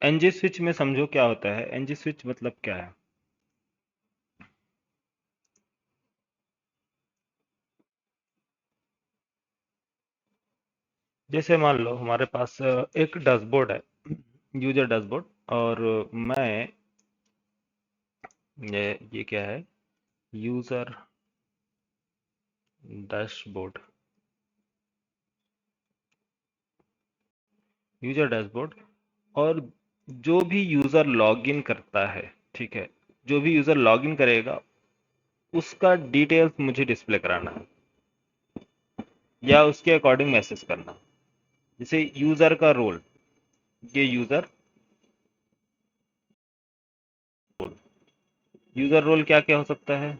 NG switch में समझो क्या होता है। एनजी स्विच मतलब क्या है? जैसे मान लो हमारे पास एक डैशबोर्ड है, यूजर डैशबोर्ड। और मैं ये क्या है? User dashboard. User dashboard. और जो भी यूजर लॉगिन करता है, ठीक है, जो भी यूजर लॉगिन करेगा उसका डिटेल्स मुझे डिस्प्ले कराना है या उसके अकॉर्डिंग मैसेज करना। जैसे यूजर का रोल, ये यूजर रोल। यूजर रोल क्या क्या हो सकता है?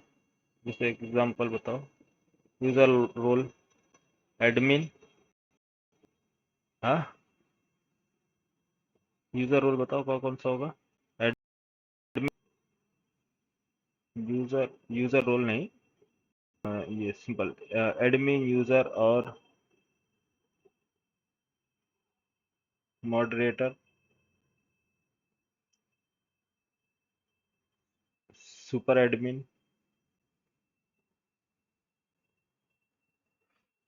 जैसे एक एग्जांपल बताओ। User role admin. हाँ, यूजर रोल बताओ कौन कौन सा होगा? एडमिन। यूजर यूजर रोल नहीं, ये सिंपल एडमिन यूजर और मॉडरेटर, सुपर एडमिन।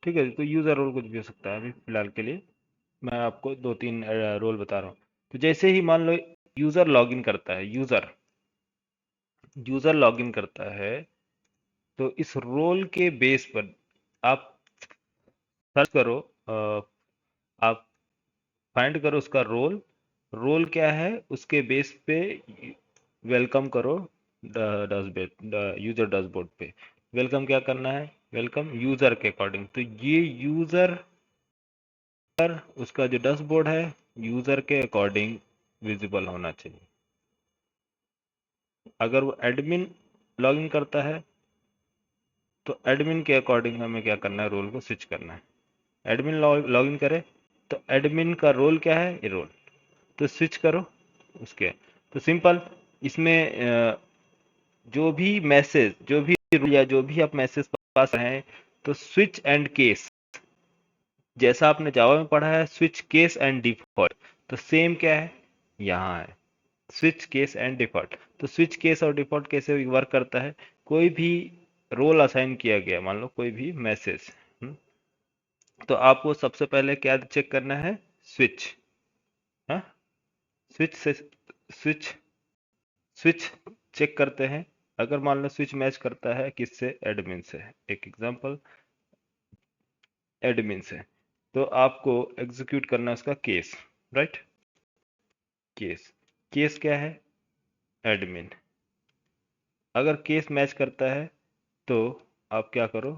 ठीक है, तो यूजर रोल कुछ भी हो सकता है। अभी फिलहाल के लिए मैं आपको दो तीन रोल बता रहा हूँ। तो जैसे ही मान लो यूजर लॉगिन करता है, यूजर लॉगिन करता है, तो इस रोल के बेस पर आप सर्च करो, आप फाइंड करो उसका रोल। रोल क्या है उसके बेस पे वेलकम करो डैशबोर्ड, यूजर डैशबोर्ड पे। वेलकम क्या करना है? वेलकम यूजर के अकॉर्डिंग। तो ये यूजर पर उसका जो डैशबोर्ड है यूजर के अकॉर्डिंग विजिबल होना चाहिए। अगर वो एडमिन लॉगिन करता है तो एडमिन के अकॉर्डिंग हमें क्या करना है? रोल को स्विच करना है। एडमिन लॉगिन करे तो एडमिन का रोल क्या है? ये रोल। तो स्विच करो उसके। तो सिंपल इसमें जो भी मैसेज, जो भी rule या जो भी आप मैसेज पास रहे हैं, तो स्विच एंड केस, जैसा आपने जावा में पढ़ा है स्विच केस एंड डिफॉल्ट, तो सेम क्या है यहाँ है, स्विच केस एंड डिफॉल्ट। तो स्विच केस और डिफॉल्ट कैसे वर्क करता है? कोई भी रोल असाइन किया गया, मान लो कोई भी मैसेज, तो आपको सबसे पहले क्या चेक करना है? स्विच। हाँ, स्विच से स्विच स्विच चेक करते हैं। अगर मान लो स्विच मैच करता है किससे? एडमिन से। एक एग्जांपल, एडमिन से, तो आपको एग्जीक्यूट करना है उसका केस। Right, case. केस क्या है? एडमिन। अगर केस मैच करता है तो आप क्या करो?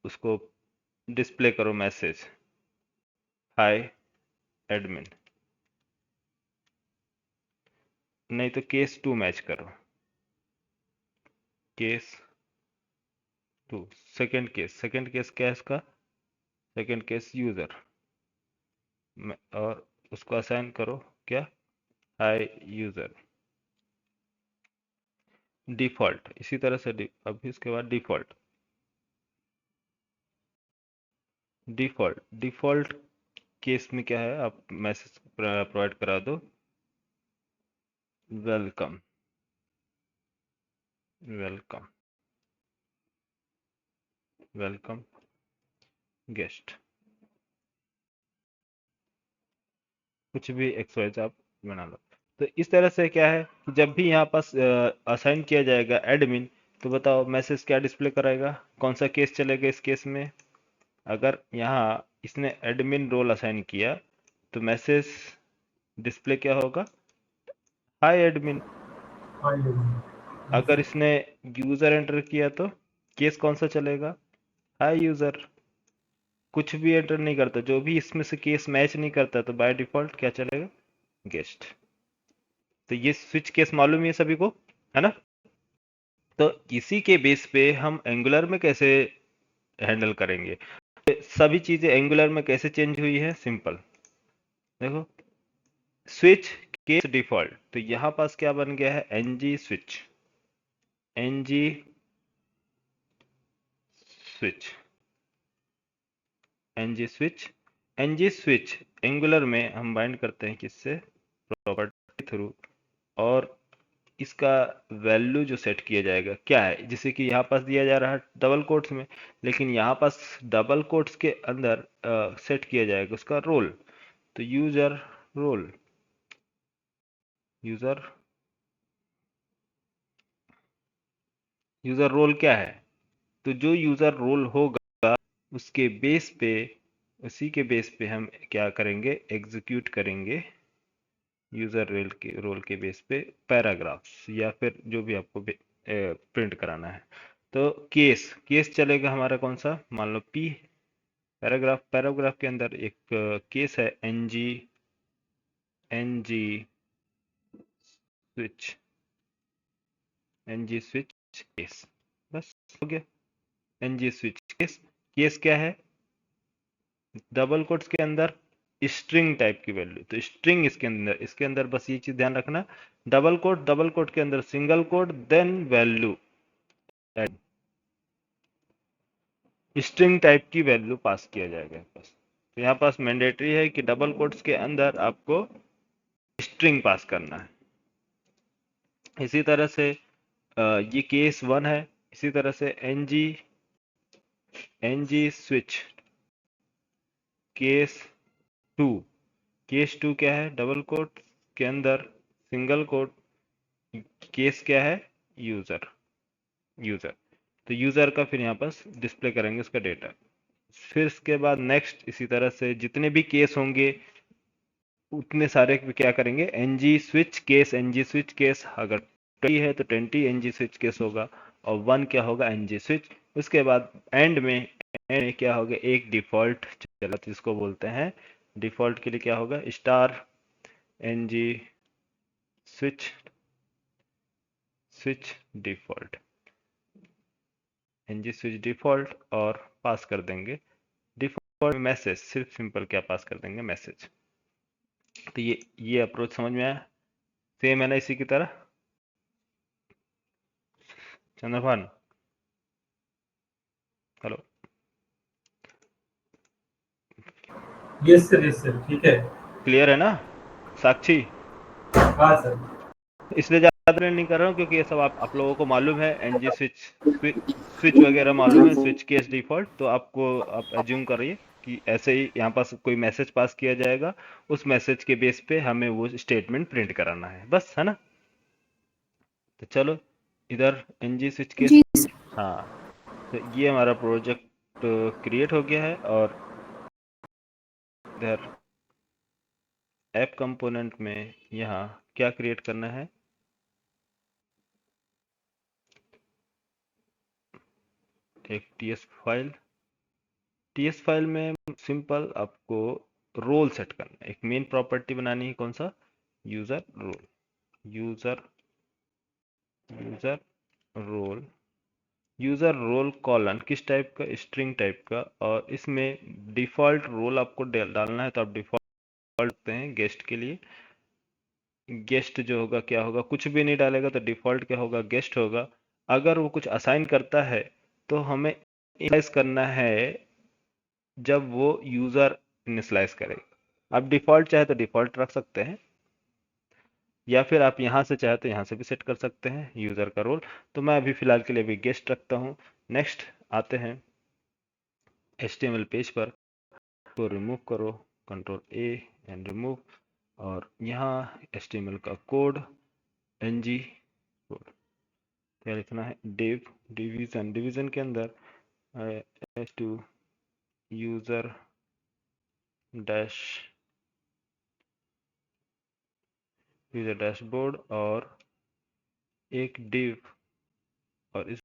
उसको डिस्प्ले करो मैसेज, हाय एडमिन। नहीं तो केस टू मैच करो, केस टू। सेकंड केस क्या है इसका? Second case user. और उसको असाइन करो क्या? हाय यूजर। डिफॉल्ट इसी तरह से अभी इसके बाद डिफॉल्ट। डिफॉल्ट केस में क्या है? आप मैसेज प्रोवाइड करा दो, वेलकम, वेलकम, वेलकम गेस्ट। कुछ भी एक्सवाइज आप बना लो। तो इस तरह से क्या है कि जब भी यहाँ पास असाइन किया जाएगा एडमिन, तो बताओ मैसेज क्या डिस्प्ले कराएगा? कौन सा केस चलेगा इस केस में? अगर यहाँ इसने एडमिन रोल असाइन किया तो मैसेज डिस्प्ले क्या होगा? हाय एडमिन। अगर इसने यूजर एंटर किया तो केस कौन सा चलेगा? हाय यूजर। कुछ भी एंटर नहीं करता, जो भी इसमें से केस मैच नहीं करता, तो बाय डिफॉल्ट क्या चलेगा? गेस्ट। तो ये स्विच केस मालूम ही है सभी को, है ना? तो इसी के बेस पे हम एंगुलर में कैसे हैंडल करेंगे? तो सभी चीजें एंगुलर में कैसे चेंज हुई है? सिंपल देखो, स्विच केस डिफॉल्ट, तो यहां पास क्या बन गया है? NG switch. NG switch, NG switch. NG switch Angular में हम बाइंड करते हैं किससे? प्रॉपर्टी थ्रू, और इसका वैल्यू जो सेट किया जाएगा क्या है, जैसे कि यहाँ पास दिया जा रहा है डबल कोट्स में, लेकिन यहाँ पास डबल कोट्स के अंदर सेट किया जाएगा उसका रोल। तो user role, user user role क्या है, तो जो यूजर रोल होगा उसके बेस पे, उसी के बेस पे हम क्या करेंगे, एग्जीक्यूट करेंगे यूजर रोल के बेस पे पैराग्राफ्स, या फिर जो भी आपको प्रिंट कराना है। तो केस केस चलेगा हमारा कौन सा, मान लो पी। पैराग्राफ के अंदर एक केस है NG switch, NG switch case, बस हो गया। एनजी स्विच केस, केस क्या है, डबल कोट्स के अंदर स्ट्रिंग टाइप की वैल्यू, तो स्ट्रिंग इसके अंदर बस ये चीज ध्यान रखना, डबल कोट के अंदर single quote then value, string type की वैल्यू पास किया जाएगा बस। तो यहाँ पास मैंडेटरी है कि डबल कोट्स के अंदर आपको स्ट्रिंग पास करना है। इसी तरह से ये केस 1 है, इसी तरह से एनजी स्विच केस 2, केस 2 क्या है, डबल कोट के अंदर सिंगल कोट, केस क्या है, यूजर यूजर तो यूजर का फिर यहाँ पास डिस्प्ले करेंगे उसका डेटा। फिर इसके बाद नेक्स्ट इसी तरह से जितने भी केस होंगे उतने सारे क्या करेंगे, एनजी स्विच केस, अगर 20 है तो 20 एनजी स्विच केस होगा, और 1 क्या होगा, एनजी स्विच। उसके बाद एंड में क्या होगा, एक डिफॉल्ट चला जिसको बोलते हैं, डिफॉल्ट के लिए क्या होगा, star NG switch switch default, NG switch default, और पास कर देंगे डिफॉल्ट मैसेज, सिर्फ सिंपल क्या पास कर देंगे, मैसेज। तो ये अप्रोच समझ में आया, सेम है ना इसी की तरह, चंद्रभान, हेलो, यस सर ठीक है। क्लियर है ना साक्षी? हाँ सर। इसलिए ज़्यादा नहीं कर रहा हूँ क्योंकि ये सब आप लोगों को मालूम है, एनजी स्विच वगैरह मालूम है, स्विच केस डिफॉल्ट, तो आप एज्यूम करिए कि ऐसे ही यहाँ पास कोई मैसेज पास किया जाएगा, उस मैसेज के बेस पे हमें वो स्टेटमेंट प्रिंट कराना है, बस, है ना। तो चलो इधर एनजी स्विच केस, जी हाँ, तो ये हमारा प्रोजेक्ट क्रिएट हो गया है, और इधर ऐप कंपोनेंट में यहाँ क्या क्रिएट करना है, एक टीएस फाइल में सिंपल आपको रोल सेट करना है, एक मेन प्रॉपर्टी बनानी है, कौन सा, user role, user user role, user role colon किस टाइप का, स्ट्रिंग टाइप का, और इसमें डिफॉल्ट रोल आपको डालना है, तो आप डिफॉल्ट रखते हैं गेस्ट के लिए। गेस्ट जो होगा क्या होगा, कुछ भी नहीं डालेगा तो डिफॉल्ट क्या होगा, गेस्ट होगा। अगर वो कुछ असाइन करता है तो हमें इनिशियलाइज करना है जब वो यूजर इनिशियलाइज करेगा। आप डिफॉल्ट चाहे तो डिफॉल्ट रख सकते हैं, या फिर आप यहाँ से चाहे तो यहाँ से भी सेट कर सकते हैं यूजर का रोल। तो मैं अभी फिलहाल के लिए अभी गेस्ट रखता हूँ। नेक्स्ट आते हैं HTML पेज पर, तो रिमूव करो, कंट्रोल ए एंड रिमूव, और यहाँ HTML का कोड ng कोड क्या लिखना है, डिवीजन के अंदर एस टू यूजर डैशबोर्ड, और एक डिव, और इस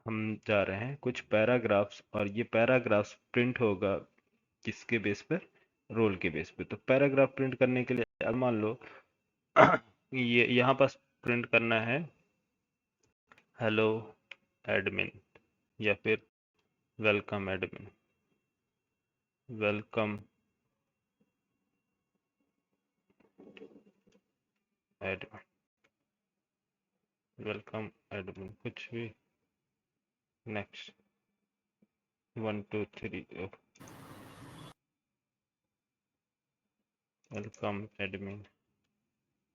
हम जा रहे हैं कुछ पैराग्राफ्स, और ये पैराग्राफ्स प्रिंट होगा किसके बेस पर, रोल के बेस पे। तो पैराग्राफ प्रिंट करने के लिए अब मान लो ये यहाँ पास प्रिंट करना है हेलो एडमिन, या फिर welcome admin, welcome admin, welcome admin, कुछ भी, next 1 2 3, welcome admin,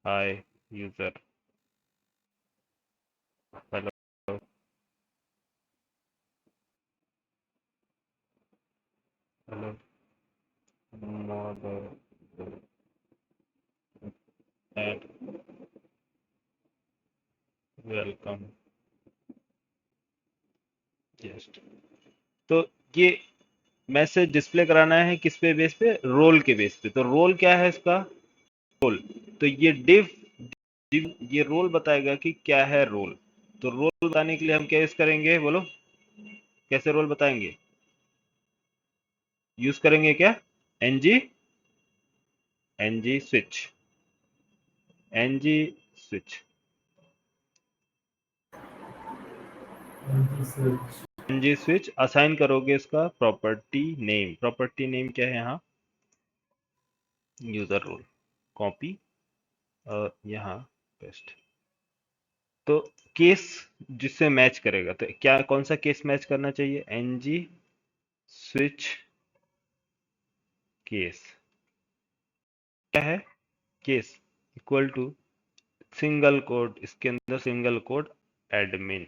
hi user, hello, hello model add welcome guest. तो ये मैसेज डिस्प्ले कराना है किस पे बेस पे, रोल के बेस पे। तो रोल क्या है इसका, रोल। तो ये div ये रोल बताएगा कि क्या है रोल। तो रोल बताने के लिए हम क्या यूज करेंगे, बोलो कैसे रोल बताएंगे, यूज करेंगे क्या, NG, NG switch, NG switch, switch. NG switch assign करोगे इसका प्रॉपर्टी नेम। प्रॉपर्टी नेम क्या है यहाँ, यूजर रोल, कॉपी और यहाँ पेस्ट। तो केस जिससे मैच करेगा, तो क्या कौन सा केस मैच करना चाहिए, एनजी स्विच केस, क्या है, case equal to single code, इसके अंदर सिंगल कोड एडमिन।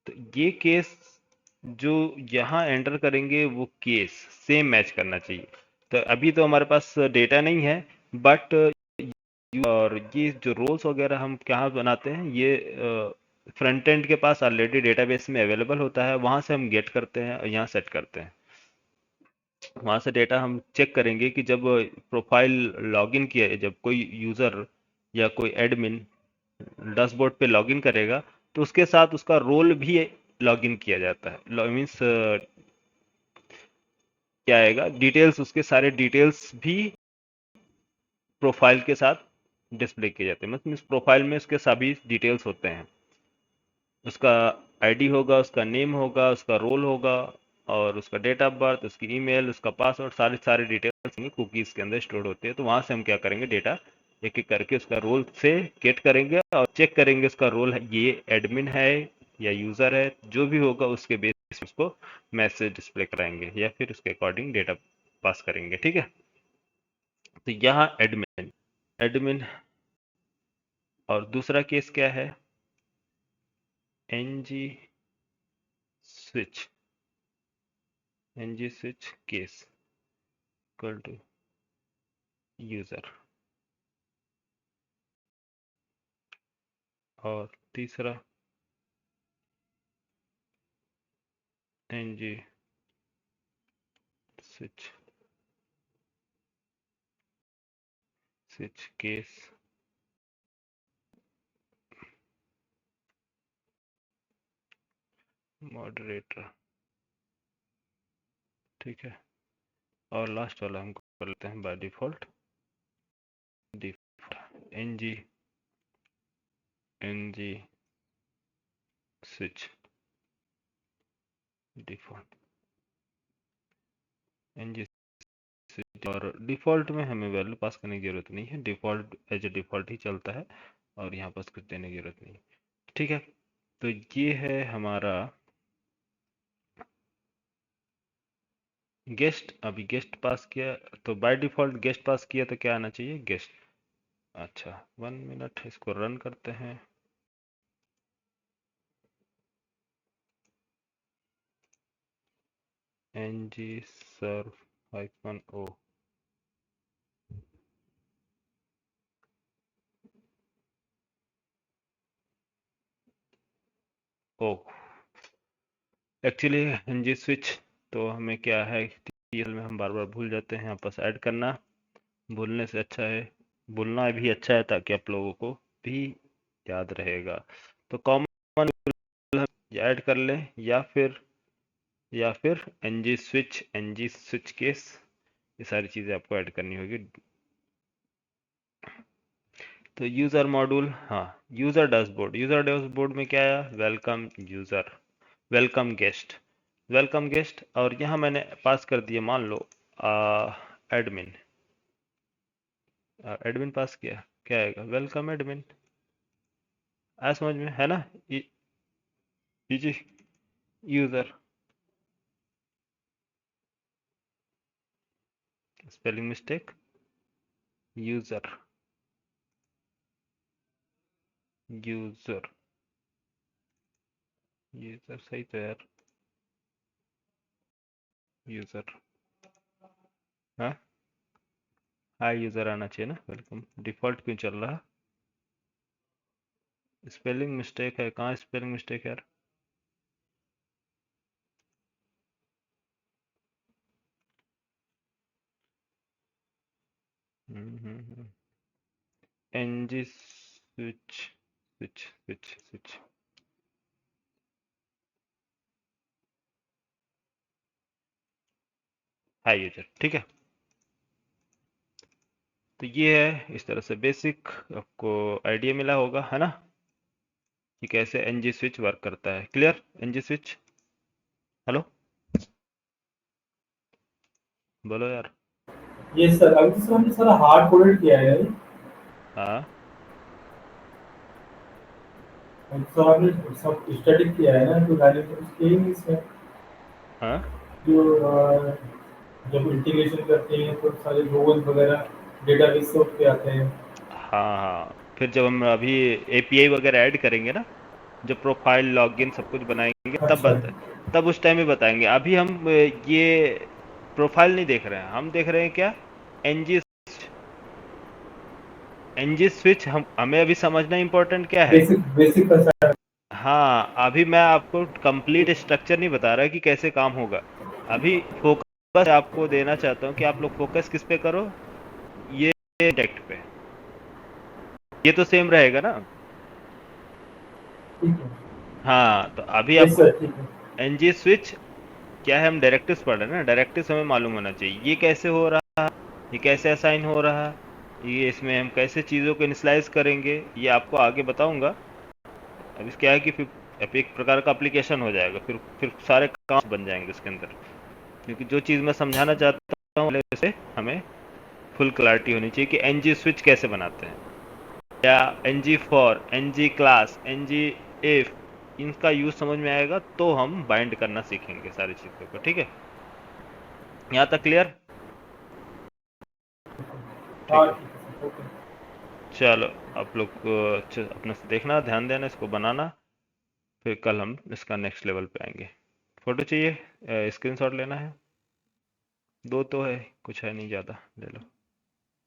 तो ये केस जो यहाँ एंटर करेंगे वो केस सेम मैच करना चाहिए। तो अभी तो हमारे पास डेटा नहीं है, बट और ये जो रोल्स वगैरह हम कहाँ बनाते हैं, ये फ्रंट एंड के पास ऑलरेडी डेटाबेस में अवेलेबल होता है, वहां से हम गेट करते हैं और यहाँ सेट करते हैं। वहां से डेटा हम चेक करेंगे कि जब प्रोफाइल लॉगिन किया है, जब कोई यूजर या कोई एडमिन डैशबोर्ड पे लॉगिन करेगा, तो उसके साथ उसका रोल भी लॉगिन किया जाता है। मीन्स क्या आएगा, डिटेल्स, उसके सारे डिटेल्स भी प्रोफाइल के साथ डिस्प्ले किए जाते हैं। मतलब प्रोफाइल में उसके सभी डिटेल्स होते हैं, उसका आईडी होगा, उसका नेम होगा, उसका रोल होगा, और उसका डेट ऑफ बर्थ, उसकी ईमेल, उसका पासवर्ड, सारे सारे डिटेल्स होंगे, कुकीज के अंदर स्टोर होते हैं। तो वहां से हम क्या करेंगे, डेटा एक एक करके उसका रोल से गेट करेंगे और चेक करेंगे उसका रोल ये एडमिन है या यूजर है, जो भी होगा उसके बेसिस उसको मैसेज डिस्प्ले कराएंगे या फिर उसके अकॉर्डिंग डेटा पास करेंगे। ठीक है, तो यहाँ एडमिन, एडमिन। और दूसरा केस क्या है, NG switch, NG switch case equal to user. और तीसरा NG switch, switch case moderator. ठीक है, और लास्ट वाला हम कर लेते हैं by default, default NG, NG switch default, NG switch. और डिफॉल्ट में हमें वैल्यू पास करने की जरूरत नहीं है, डिफॉल्ट एज ए डिफॉल्ट ही चलता है और यहाँ पास कुछ देने की जरूरत नहीं है। ठीक है, तो ये है हमारा गेस्ट। अभी गेस्ट पास किया, तो बाय डिफॉल्ट गेस्ट पास किया तो क्या आना चाहिए, गेस्ट। अच्छा 1 मिनट, इसको रन करते हैं। ng serve -o, ओ एक्चुअली ng स्विच, तो हमें क्या है, टीएल में हम बार बार भूल जाते हैं, आपस ऐड करना भूलने से अच्छा है, भूलना भी अच्छा है, ताकि आप लोगों को भी याद रहेगा। तो कॉमन ऐड कर लें, या फिर एनजी स्विच केस, ये सारी चीज़ें आपको ऐड करनी होगी। तो यूज़र मॉड्यूल, हाँ, यूज़र डैशबोर्ड, यूज़र डैशबोर्ड में क्या आया, welcome user, welcome guest, welcome guest. और यहाँ मैंने पास कर दिया, मान लो एडमिन, एडमिन पास किया, क्या आएगा, वेलकम एडमिन। आया समझ में, है ना, जी, user, spelling mistake, user user user सही तो यार, यूजर। हाँ, हाई यूजर आना चाहिए ना, वेलकम। डिफॉल्ट क्यों चल रहा? स्पेलिंग मिस्टेक है, कहाँ स्पेलिंग मिस्टेक है यार? NG switch switch switch switch. Hi user, ठीक है। तो ये है इस तरह से बेसिक आपको आइडिया मिला होगा, है ना, कि कैसे एनजी स्विच वर्क करता है। क्लियर? एनजी स्विच, हेलो, बोलो यार। ये सर अभी तो सर हमने सारा हार्ड कोडेड किया है। हाँ अभी तो सर आपने सब स्टैटिक किया है ना, तो वैल्यू तो कुछ किया ही नहीं इसमें। हाँ जो जब इंटीग्रेशन करते हैं तो सारे रोल्स वगैरह डेटाबेस से उठ के आते हैं। हाँ हाँ, फिर जब हम अभी एपीआई वगैरह ऐड करेंगे ना, जब प्रोफाइल लॉगिन सब कुछ बनाएंगे अच्छा। तब उस टाइम में बताएंगे। अभी हम ये प्रोफाइल नहीं देख रहे हैं, हम देख रहे हैं क्या, एनजी एनजी स्विच। हम हमें अभी समझना इम्पोर्टेंट क्या है। Basic basic concept. हाँ, अभी मैं आपको कंप्लीट स्ट्रक्चर नहीं बता रहा कि कैसे काम होगा। अभी फोकस आपको देना चाहता हूँ कि आप लोग फोकस किस पे करो, ये टेक्ट पे। ये तो सेम रहेगा ना? ठीक है। हाँ, तो अभी यस आपको सर, ठीक है। एनजी स्विच क्या है, हम डायरेक्टिव्स पढ़ रहे हैं ना, डायरेक्टिव्स हमें मालूम होना चाहिए। ये कैसे हो रहा है, ये कैसे असाइन हो रहा है, ये इसमें हम कैसे चीज़ों को इनिशियलाइज करेंगे, ये आपको आगे बताऊंगा। अब इस क्या है कि फिर अब एक प्रकार का एप्लीकेशन हो जाएगा, फिर सारे काम बन जाएंगे उसके अंदर। क्योंकि जो चीज़ मैं समझाना चाहता हूँ उसे हमें फुल क्लैरिटी होनी चाहिए कि एनजी स्विच कैसे बनाते हैं, या NG for, NG class, NG if, इनका यूज समझ में आएगा तो हम बाइंड करना सीखेंगे सारी चीज़ों को। ठीक है, यहाँ तक क्लियर? हाँ ठीक है, ठीक है सर, ओके। चलो। आप लोग को अच्छे अपने से देखना, ध्यान देना, इसको बनाना। फिर कल हम इसका नेक्स्ट लेवल पे आएंगे। फोटो चाहिए, स्क्रीनशॉट लेना है? दो तो है, कुछ है नहीं ज़्यादा, ले लो।